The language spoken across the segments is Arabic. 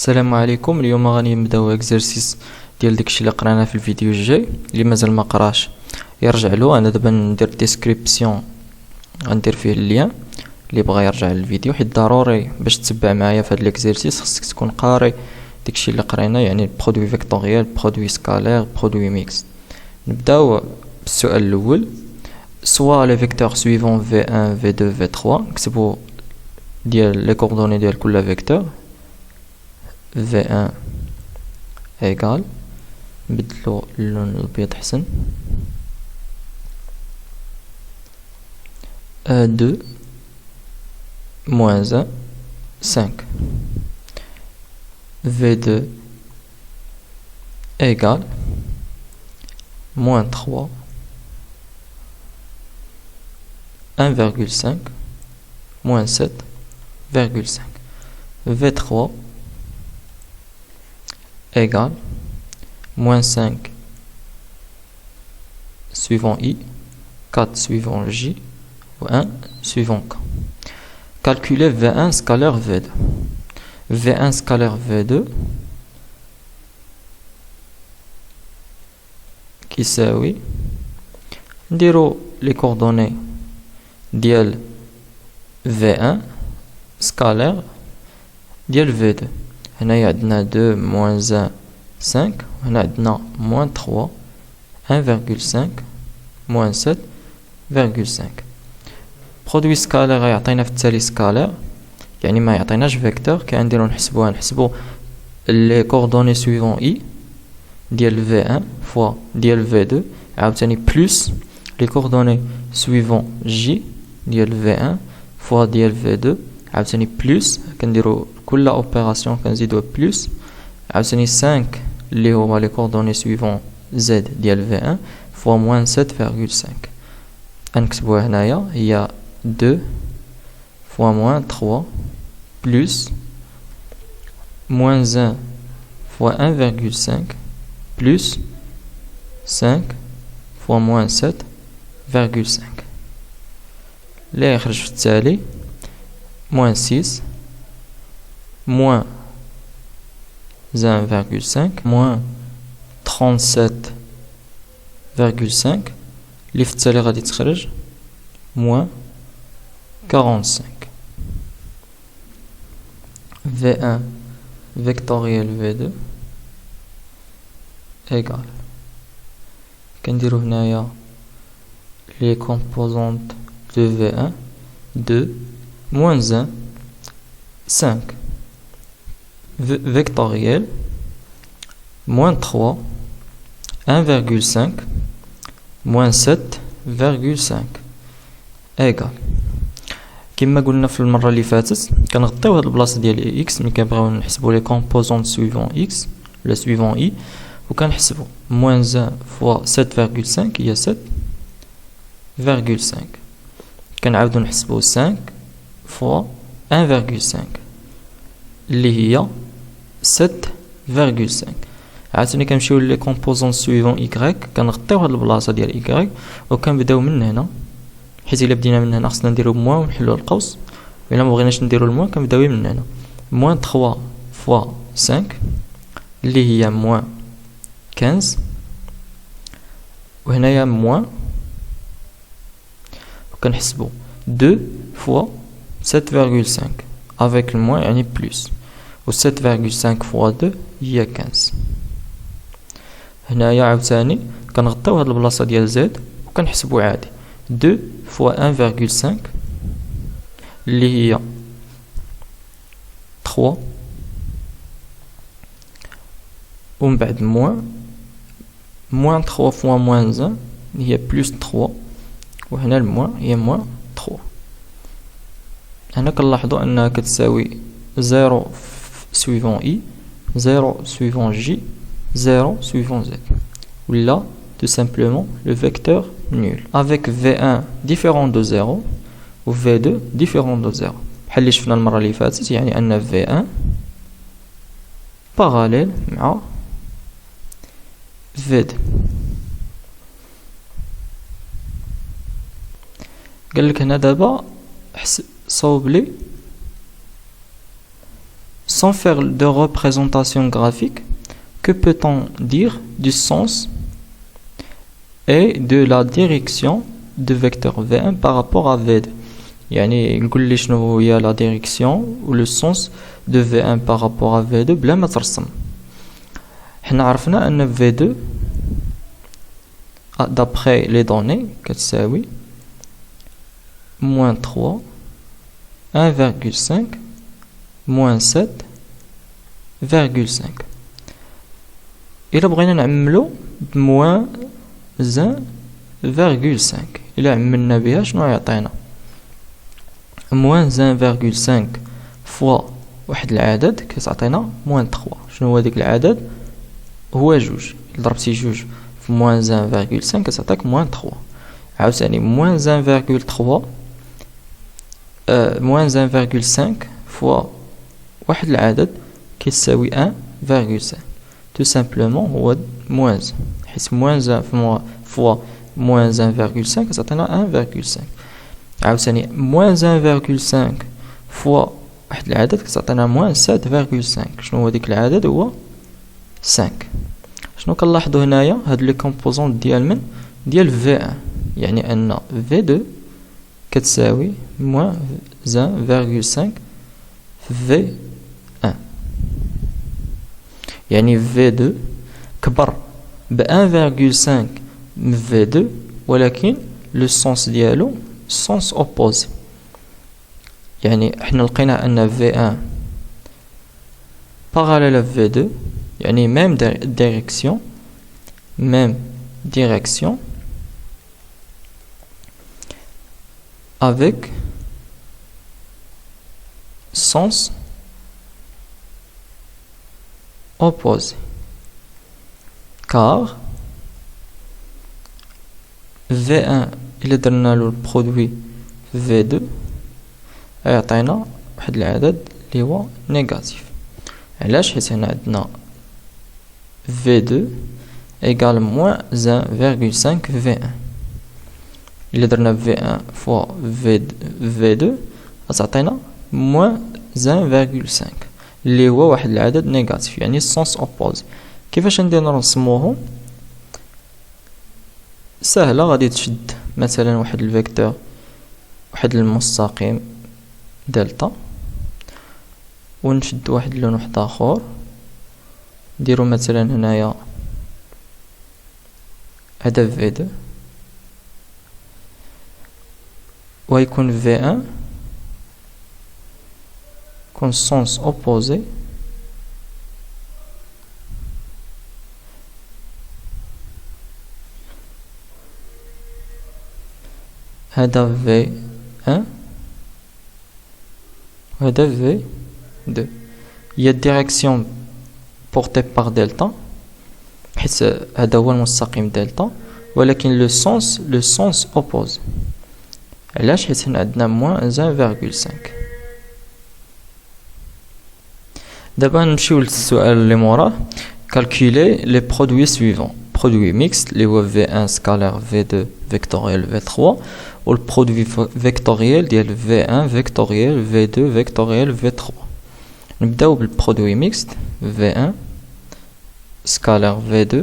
السلام عليكم. اليوم غادي نبداو اكزرسيس ديال داكشي اللي قرانا في الفيديو الجاي. اللي مازال ما قراش يرجع له. انا دابا ندير ديسكريبسيون، غندير فيه اللين اللي بغى يرجع للفيديو، حيت ضروري باش تتبع معايا في هذا الاكزرسيس خصك تكون قاري داكشي اللي قرينا، يعني برودوي فيكتوريال، برودوي سكالير، برودوي ميكس. نبداو بالسؤال الاول. سوا لي فيكتور سويفون V1 V2 V3، نكتبوا ديال لي كوردوني ديال كل فيكتور. V1 égale، نبدلو اللون الابيض حسن. A2 moins 1 5. V2 égale moins 3 1,5 moins 7,5. V3 égale moins 5 suivant I, 4 suivant J, ou 1 suivant K. Calculer V1 scalaire V2. V1 scalaire V2 qui s'aoui. Ndiro les coordonnées ديال V1 scalaire ديال V2. هنايا عندنا 2 moins 1 5، وهنا عندنا moins 3 1,5 moins 7,5. برودوي سكالير غيعطينا في التالي سكالير، يعني ما يعطيناش فيكتور. كي غنديرو نحسبو لي كوردوني سويفون اي ديال V1 فوا ديال V2، عاوتاني بلس لي كوردوني سويفون جي ديال V1 فوا ديال V2، عاوتاني بلس كنديرو كل اوبيراسيون كنزيدو بلس، عاوتاني 5 اللي هما لي كوردوني سويفون زد ديال V1 فوا موان 7,5. غنكتبوها هنايا هي 2 فوا موان 3 بلس موان 1 فوا 1,5 بلس 5 فوا موان 7,5. اللي يخرج في التالي moins 6 moins 1,5 moins 37,5. اللي في التالي غادي تخرج moins 45. V1 vectoriel V2 égale، كنديرو هنايا les composantes de V1 2 moins 1 5 vectoriel moins 3 1,5 moins 7,5 égal. كما قلنا في المره اللي فاتت كنغطيو هاد البلاصه ديال اكس ملي كنبغيو نحسبوا لي كومبوزونت سويفون اكس ولا سويفون اي، وكنحسبوا moins 1 فوا 7,5 هي 7,5. كنعاودو نحسبوا 5 فوا 1,5 اللي هي 7,5. عاوتاني كنمشيو لي كومبوزون سويفون y، كنغطيو هاد البلاصه ديال y وكنبداو من هنا، حيت الا بدينا من هنا خصنا نديرو موان ونحلو القوس، الا ما بغيناش نديرو الموان كنبداو من هنا. موان 3 فوا 5 اللي هي موان 15، وهنايا موان، وكنحسبو 2 فوا 7,5 avec le moins يعني plus، و 7,5 فوا 2 هي 15. هنايا عاوتاني كنغطيو هاد البلاصه ديال زد وكنحسبو عادي 2 فوا 1,5 اللي هي 3، ومن بعد موان 3 فوا موان 1 هي بلس 3، وهنا الموان هي موان 3. هنا كنلاحظوا انها كتساوي 0 سويفون اي، 0 سويفون جي، 0 suivant z. Ou là, tout simplement, le vecteur nul. Avec V1 différent de 0 ou V2 différent de 0. بحال اللي شفنا المرة اللي فاتت، يعني أن V1 parallèle مع V2. قالك هنا دابا صوب لي Sans faire de représentation graphique, que peut-on dire du sens et de la direction de vecteur V1 par rapport à V2. يعني نقول لي شنو هي la direction ou le sens de V1 par rapport à V2 بلا ما ترسم. حنا عرفنا ان V2 d'après les données كتساوي moins 3 1,5 moins 7,5. إلا بغينا نعملو بموان 1,5 إلا عملنا بها شنو يعطينا؟ موان 1,5 فوا واحد العدد كتعطينا موان 3. شنو هو ديك العدد؟ هو جوج. إلا ضربتي جوج في موان 1,5 كتعطيك موان 3. عاوتاني موان 1,3 موان 1,5 فوا واحد العدد كيساوي 1,5. tout simplement هو موان، حيت موان فوا موان 1,5 كتعطينا 1,5. عاوتاني موان 1,5 فوا واحد العدد كتعطينا موان 7,5. شنو هو ديك العدد؟ هو 5. شنو كنلاحظوا هنايا؟ هاد لي كومبوزون ديال V1، يعني ان V2 كتساوي موان 1,5 في V1، يعني V2 كبر ب 1,5 من V2 ولكن لو سونس ديالو سونس اوبوزي. يعني حنا لقينا ان V1 parallèle à V2، يعني même direction avec sens opposé, car V1 إلا درنا له البرودوي V2 يعطينا واحد العدد اللي هو نيجاتيف. علاش؟ حيت هنا عندنا V2 égal moins 1,5 V1. إلا درنا V1 فوا V2 غتعطينا moins 1,5 اللي هو واحد العدد نيجاتيف، يعني السونس اوبوزي. كيفاش ندير نرسموهم؟ سهلة، غادي تشد مثلا واحد الفيكتور، واحد المستقيم دلتا، ونشد واحد اللون واحد اخر، نديرو مثلا هنايا هذا V2 ويكون V1 يكون سونس اوبوزي هذا V1 وهذا V2. هي الديريكسيون بورتي بار دلتا، حيت هذا هو المستقيم دلتا، ولكن لو سونس اوبوزي. علاش؟ حيت هنا عندنا موان 1,5. دابا نمشيو للسؤال اللي موراه. calculer les produits suivants: produit mixte اللي هو V1 scalaire V2 vectoriel V3 و البرودوي فيكتوريال ديال V1 vectoriel V2 vectoriel V3. نبداو بالبرودوي ميكست V1 scalaire V2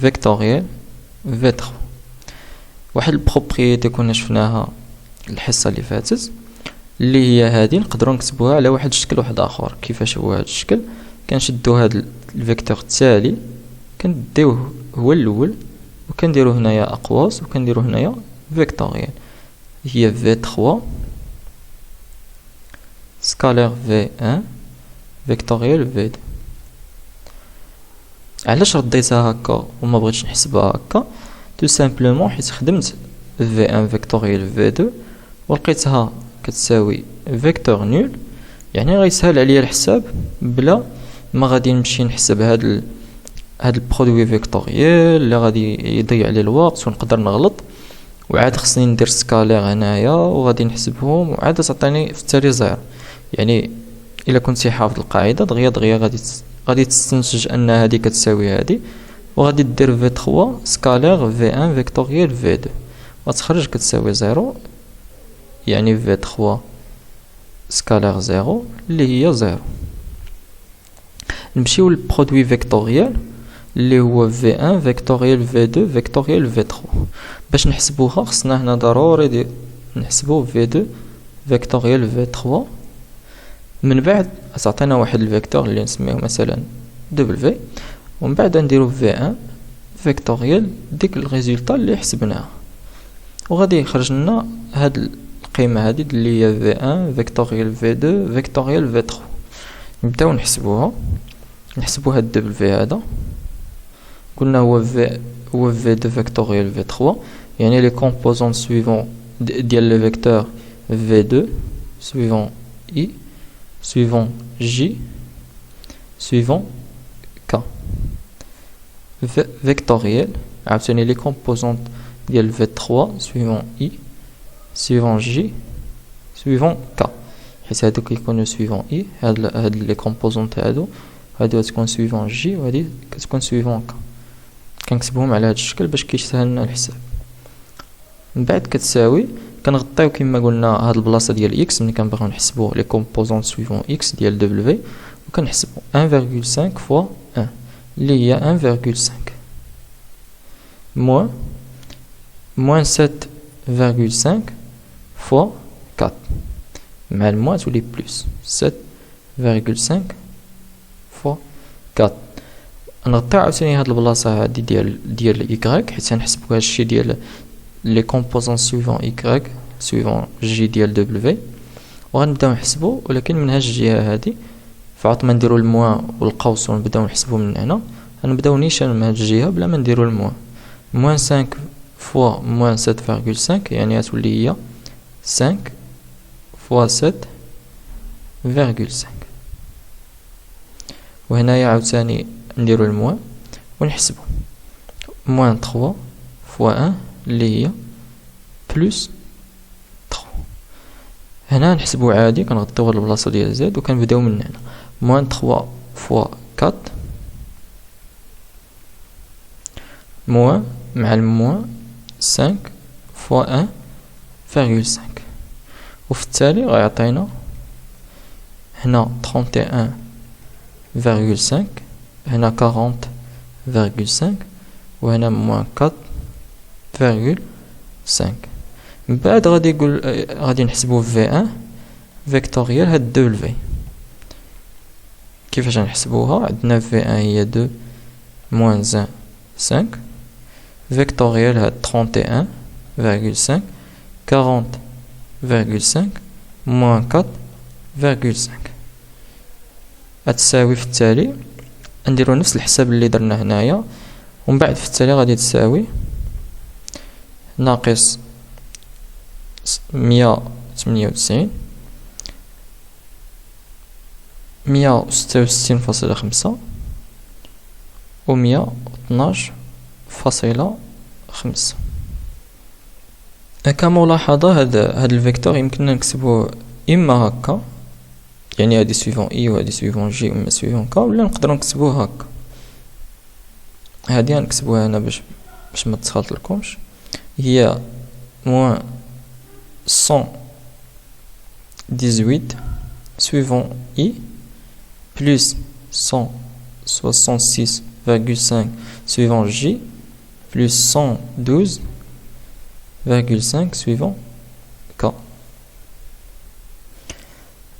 vectoriel V3. واحد البروبريتي كنا شفناها الحصه اللي فاتت اللي هي هذه، نقدروا نكتبوها على واحد الشكل واحد اخر. كيفاش هو هذا الشكل؟ كنشدو هذا الفيكتور التالي كنديوه هو الاول وكنديرو هنايا اقواس وكنديرو هنايا فيكتوريال، هي V3 سكالير V1 فيكتوريال V2. علاش رديتها هكا وما بغيتش نحسبها هكا؟ تو سامبلومون حيت خدمت V1 فيكتوريال V2 ولقيتها كتساوي فيكتور نول، يعني غيسهل عليا الحساب بلا ما غادي نمشي نحسب هاد البرودوي فيكتوريال اللي غادي يضيع لي الوقت ونقدر نغلط، وعاد خصني ندير سكالير هنايا وغادي نحسبهم وعاد تعطيني في التالي زيرو. يعني الا كنتي حافظ القاعده دغيا غادي تستنتج ان هذه كتساوي هذه، وغادي دير V3 سكالير V1 فيكتوريال V2 وتخرج كتساوي زيرو، يعني V3 سكالير زيرو اللي هي زيرو. نمشيو للبرودوي فيكتوريال اللي هو V1 فيكتوريال V2 فيكتوريال V3. باش نحسبوها خصنا هنا ضروري نحسبو V2 فيكتوريال V3. من بعد تعطينا واحد الفيكتور اللي نسميه مثلا W، ومن بعد نديرو V1 فيكتوريال ديك الريزولطا اللي حسبناها، وغادي يخرج لنا هاد القيمه هادي اللي هي V1 فيكتوريال V2 فيكتوريال V3. نبداو نحسبوها. نحسبو هاد W هذا، قلنا هو V2 فيكتوريال V3، يعني لي كومبوزون سويفون ديال لو فيكتور V2 سويفون I suivant J suivant K vectoriel عاوتاني لي كومبوزونت ديال V3 suivant I suivant J suivant K، حيت هادو كيكونوا suivant I، هاد لي كومبوزونت هادو غتكون suivant J وهادي كتكون suivant K. كنكتبوهم على هاد الشكل باش كيسهل لنا الحساب. من بعد كتساوي كنغطيو كما قلنا هاد البلاصه ديال اكس ملي كنبغيو نحسبوا لي كومبوزون سويفون اكس ديال دبليو، وكنحسبوا 1.5 فوا 1 اللي هي 1.5 موان 7.5 فوا 4 مع الموا تولي بلس 7.5 فوا 4. نغطيو عاوتاني هاد البلاصه هادي ديال إيكغيك حيت غنحسبوا هادشي ديال les composants suivants y suivant j ديال w، وغنبداو نحسبوا ولكن من هاد الجهه هادي فعط ما نديروا الموا والقوس ونبداو نحسبوا من هنا. غنبداو نيشان من هاد الجهه بلا ما نديروا الموا. موان 5 فوا موان 7.5 يعني غتولي هي 5 فوا 7.5. وهنايا عاوتاني نديروا الموا ونحسبوا موان 3 فوا 1 اللي هي بلس 3. هنا نحسبو عادي كنغطيو هاد البلاصه ديال زد وكنبداو من هنا. موان 3 فوا 4 موان مع الموان 5 فوا 1.5، وفي التالي غيعطينا هنا 31.5 هنا 40.5 وهنا موان 4.5. من بعد غادي نحسبو V1 فيكتوريال هاد دبليو. كيفاش نحسبوها؟ عندنا V1 هي 2 موان 5 فيكتوريال هاد 31.5 40.5 موان 4.5 غتساوي في التالي نديرو نفس الحساب اللي درنا هنايا، ومن بعد في التالي غادي تساوي ناقص 198 166.5 و 112.5. كملاحظة هاد الفيكتور يمكننا نكتبوه اما هكا، يعني هادي سويفون اي وهادي سويفون جي وما سويفون كا، ولا نقدروا نكتبوه هكا. هادي غنكتبوها هنا باش ما تخلط لكمش. هي موان 118 suivant I plus 166.5 suivant J plus 112.5 suivant K.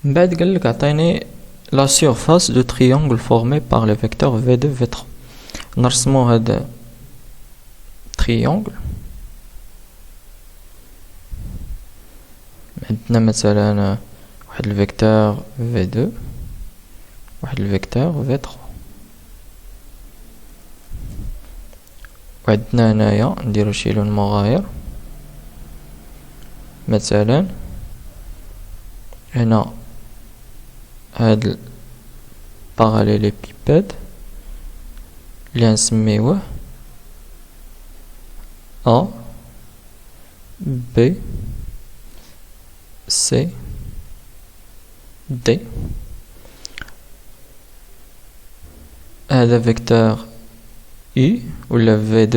من بعد قالك عطيني la surface de triangle formé par le vecteur V2 V3. نرسمو هذا triangle. عندنا مثلا واحد الفيكتور V2 واحد الفيكتور V3، وعندنا هنايا نديرو شي لون مغاير. مثلا هنا هاد الباراليليبيباد اللي نسميوه A B C D. هذا فيكتور U ولا V2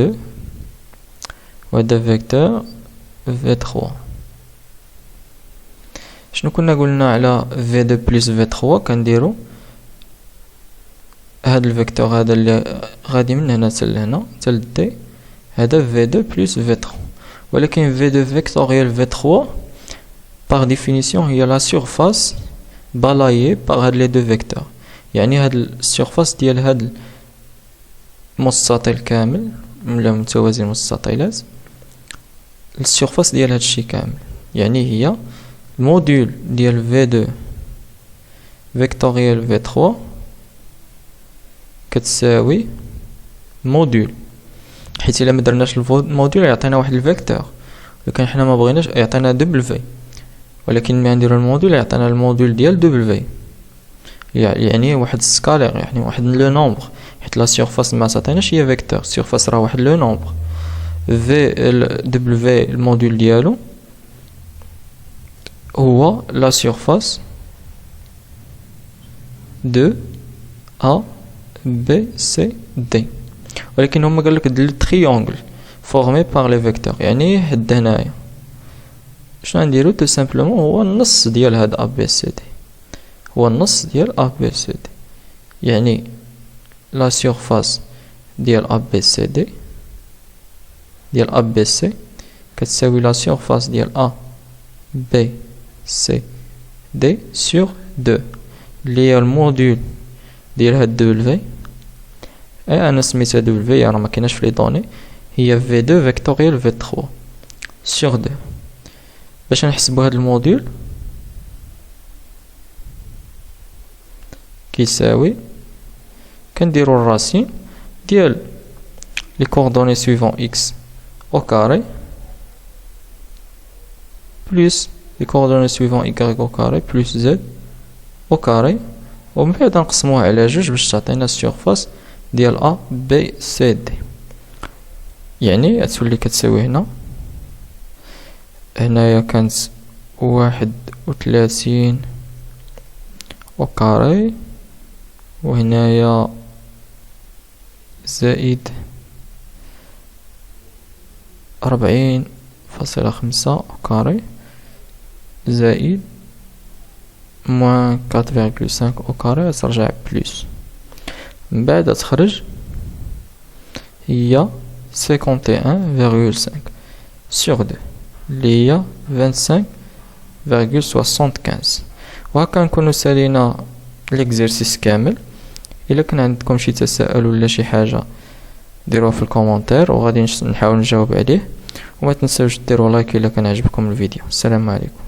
وهذا فيكتور V3. شنو كنا قلنا على V2 بلس V3؟ كنديرو هاد الفيكتور هذا اللي غادي من هنا حتى لهنا حتى لدي، هذا V2 بلس V3. ولكن V2 فيكتوريال V3 par définition هي لا سيرفاس بالايي par هاد لي دو فيكتور. يعني هاد السيرفاس ديال هاد المستطيل كامل ولا متوازي المستطيلات، السيرفاس ديال هاد الشي كامل، يعني هي الموديول ديال V2 فيكتوريال V3 كتساوي موديول، حيت الا ما درناش الموديول يعطينا واحد الفيكتور، ولكن حنا ما بغيناش يعطينا دبل، ولكن ملي نديرو الموديول يعطينا الموديول ديال دبل، يعني واحد السكالير، يعني واحد لو نومبر، حيت لا سيرفاس ما تعطيناش هي فيكتور، السيرفاس راه واحد لو نومبر. في دبل الموديول ديالو هو لا سيرفاس دو A B C D. ولكن هما قالك د التريونغل فورمي بار لي فيكتور، يعني حد هنايا شنو غنديرو تو سامبلومون هو النص ديال هاد A B C D، هو النص ديال A B C D، يعني لا سيرفاس ديال A B C D ديال A B C كتساوي لا سيرفاس ديال A B C D sur 2 اللي هي الموديول ديال هاد دبل، انا سميتها دبل راه ما كايناش في لي دوني، هي V2 فيكتوريال V3 sur 2. باش نحسبو هاد الموديول كيساوي كنديرو الراسين ديال لي كوردوني سويفون x au carré plus les coordonnées suivantes y au carré plus z au carré، ومن بعد نقسموها على جوج باش تعطينا السيرفاس ديال A B C D. يعني غتولي كتساوي هنايا كانت 31 au carré، وهنايا زائد 40.5 au carré زائد moins 4,5 au carré ترجع بلس، من بعد تخرج هي 51,5 sur 2 اللي هي 25,75. وهكا نكونو سالينا ليكزيرسيس كامل. الا كان عندكم شي تساؤل ولا شي حاجه ديروها في الكومونتير وغادي نحاول نجاوب عليه، وما تنساوش ديروا لايك الا كان عجبكم الفيديو. السلام عليكم.